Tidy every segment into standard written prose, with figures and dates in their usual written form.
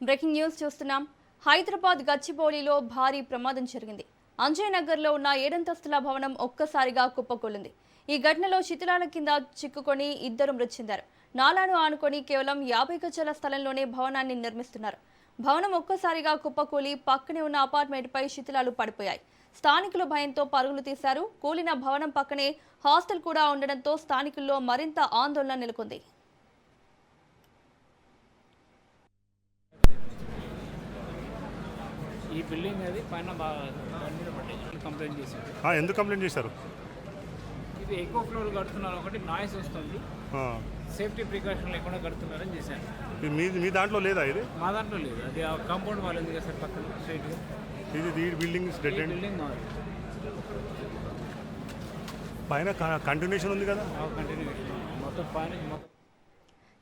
Breaking news చూస్తున్నాం. హైదరాబాద్ గచ్చిబౌలిలో భారీ ప్రమాదం జరిగింది. అంజయ్నగర్లో ఉన్న 7 అంతస్తుల భవనం ఒక్కసారిగా కుప్పకూలింది. ఈ ఘటనలో శిథిలాల కింద చిక్కుకొని 2 మృతి చెందారు. నాలాను ఆనుకొని కేవలం 50 గజాల స్థలంలోనే భవనాన్ని నిర్మిస్తున్నారు. భవనం ఒక్కసారిగా కుప్పకూలి పక్కనే ఉన్న అపార్ట్మెంట్పై శిథిలాలు పడిపోయాయి. స్థానికులు భయంతో పరుగులు తీశారు. కూలిన భవనం పక్కనే హాస్టల్ కూడా ఉండడంతో స్థానికుల్లో మరింత ఆందోళన నెలకొంది. ఈ బిల్డింగ్ అది పైన కంప్లైంట్ చేశారు. ఎందుకు కంప్లైంట్ చేశారు? ఇది ఎక్కువ ఫ్లోర్ కడుతున్నారు, ఒకటి నాయిస్ వస్తుంది, సేఫ్టీ ప్రికాషన్ లేకుండా కడుతున్నారని చేశాను. మీ దాంట్లో లేదా ఇది? మా దాంట్లో లేదు, అది ఆ కాంపౌండ్ వాళ్ళు ఎందుకు సార్ పక్కన స్ట్రైట్గా ఇది బిల్డింగ్ బిల్డింగ్ పైన కంటిన్యూషన్ ఉంది కదా, కంటిన్యూషన్ మొత్తం పైన మొత్తం.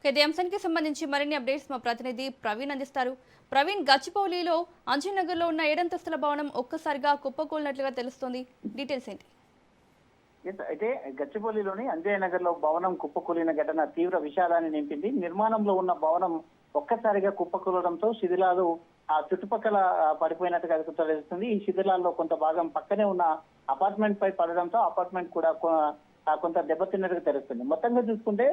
ఇదే అంశానికి సంబంధించి మరిన్ని అప్డేట్స్ మా ప్రతినిధి ప్రవీణ్ అందిస్తారు. ప్రవీణ్, గచ్చిబౌలిలో అంజయ్నగర్లో ఉన్న 7 అంతస్తుల భవనం ఒక్కసారిగా కుప్పకూలినట్లుగా తెలుస్తోంది. డీటెయిల్స్ ఏంటి? అయితే గచ్చిబౌలిలోని అంజయ్నగర్ లో భవనం కుప్పకూలిన ఘటన తీవ్ర విషాదాన్ని నింపింది. నిర్మాణంలో ఉన్న భవనం ఒక్కసారిగా కుప్పకూలడంతో శిథిలాలు ఆ చుట్టుపక్కల పడిపోయినట్టుగా తెలుస్తుంది. ఈ శిథిలాల్లో కొంత భాగం పక్కనే ఉన్న అపార్ట్మెంట్ పై పడడంతో అపార్ట్మెంట్ కూడా కొంత దెబ్బతిన్నట్టుగా తెలుస్తుంది. మొత్తంగా చూసుకుంటే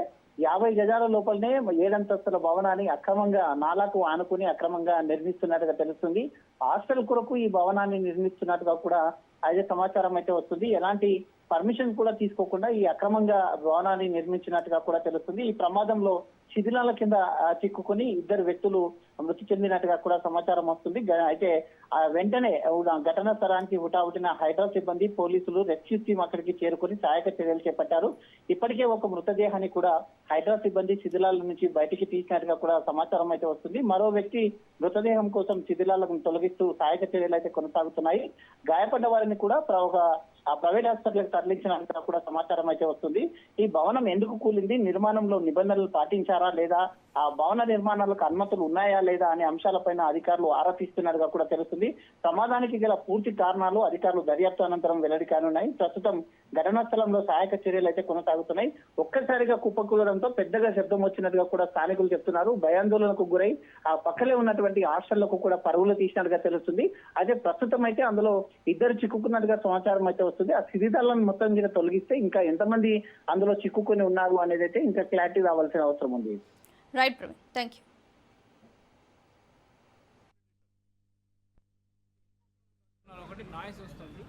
50 గజాల లోపలనే 7 అంతస్తుల భవనాన్ని అక్రమంగా నాలాకు ఆనుకుని అక్రమంగా నిర్మిస్తున్నట్టుగా తెలుస్తుంది. హాస్టల్ కొరకు ఈ భవనాన్ని నిర్మిస్తున్నట్టుగా కూడా అదే సమాచారం అయితే వస్తుంది. ఎలాంటి పర్మిషన్ కూడా తీసుకోకుండా ఈ అక్రమంగా భవనాన్ని నిర్మించినట్టుగా కూడా తెలుస్తుంది. ఈ ప్రమాదంలో శిథిలాల కింద చిక్కుకుని 2 వ్యక్తులు మృతి చెందినట్టుగా కూడా సమాచారం వస్తుంది. అయితే వెంటనే ఘటనా స్థలానికి హుటాహుటిన హైదరాబాద్ సిబ్బంది, పోలీసులు, రెస్క్యూ టీం అక్కడికి చేరుకుని సహాయక చర్యలు చేపట్టారు. ఇప్పటికే ఒక మృతదేహాన్ని కూడా హైదరాబాద్ సిబ్బంది శిథిలాల నుంచి బయటికి తీసినట్టుగా కూడా సమాచారం అయితే వస్తుంది. మరో వ్యక్తి మృతదేహం కోసం శిథిలాలను తొలగిస్తూ సహాయక చర్యలు అయితే కొనసాగుతున్నాయి. గాయపడ్డ వారిని కూడా ఒక ప్రైవేట్ హాస్పిటల్కి తరలించినట్టుగా కూడా సమాచారం అయితే వస్తుంది. ఈ భవనం ఎందుకు కూలింది, నిర్మాణంలో నిబంధనలు పాటించారా లేదా, ఆ భవన నిర్మాణాలకు అనుమతులు ఉన్నాయా లేదా అనే అంశాలపైన అధికారులు ఆరా తీస్తున్నట్టుగా కూడా తెలుస్తుంది. ప్రమాదానికి గల పూర్తి కారణాలు అధికారులు దర్యాప్తు అనంతరం వెల్లడి కానున్నాయి. ప్రస్తుతం ఘటనా స్థలంలో సహాయక చర్యలు అయితే కొనసాగుతున్నాయి. ఒక్కసారిగా కుప్పకూలడంతో పెద్దగా శబ్దం వచ్చినట్టుగా కూడా స్థానికులు చెప్తున్నారు. భయాందోళనకు గురై ఆ పక్కనే ఉన్నటువంటి హాస్టళ్లకు కూడా పరుగులు తీసినట్టుగా తెలుస్తుంది. అదే ప్రస్తుతం అయితే అందులో 2 చిక్కుకున్నట్టుగా సమాచారం అయితే వస్తుంది. ఆ శిథిలాలను మొత్తం మీద తొలగిస్తే ఇంకా ఎంతమంది అందులో చిక్కుకొని ఉన్నారు అనేది అయితే ఇంకా క్లారిటీ రావాల్సిన అవసరం ఉంది. Right Praveen, thank you. ఒకటి నాయిస్ వస్తుంది.